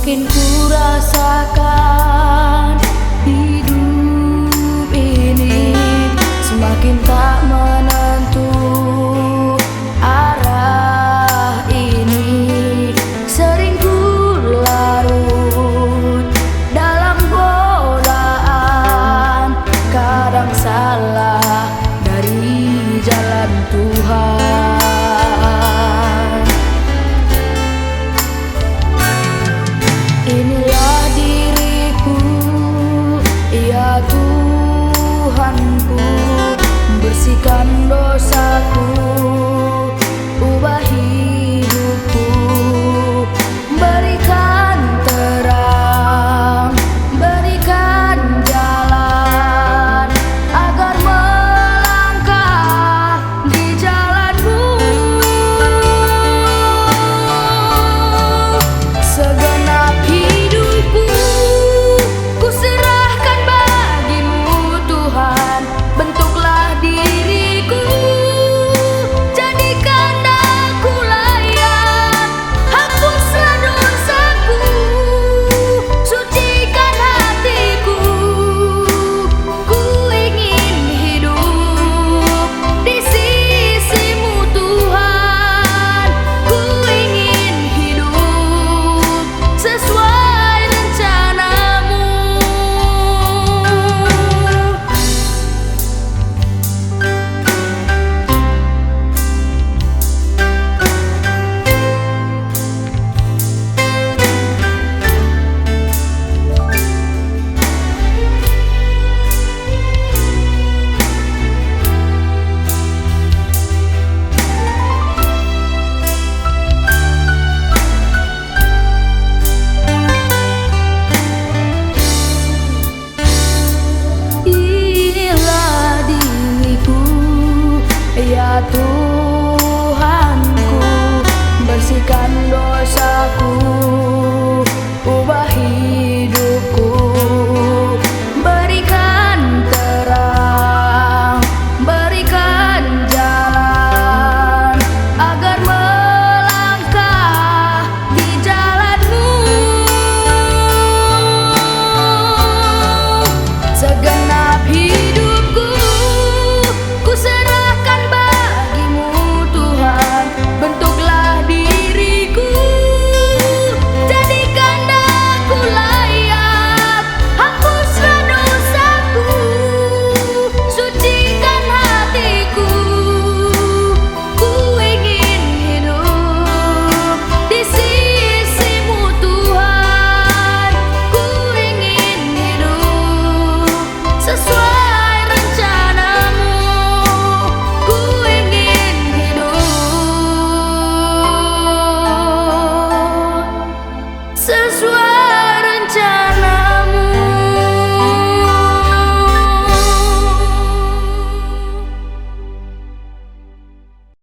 Semakin ku rasakan hidup ini, semakin tak menentu arah ini. Sering ku larut dalam godaan, kadang salah dari jalan Tuhan. Inilah diriku, ya Tuhanku, bersihkan dosaku, ubah hidupku, berikan terang, berikan jalan, agar melangkah di jalan-Mu. Segenap hidupku ku serahkan bagi-Mu Tuhan. Bentuklah diriku, jadikan aku layak. Hapuslah dosaku, sucikan hatiku. Ku ingin hidup di sisi-Mu Tuhan. Ku ingin hidup sesuai rencana-Mu. Inilah diriku, ya Tuhanku, bersihkan dosaku,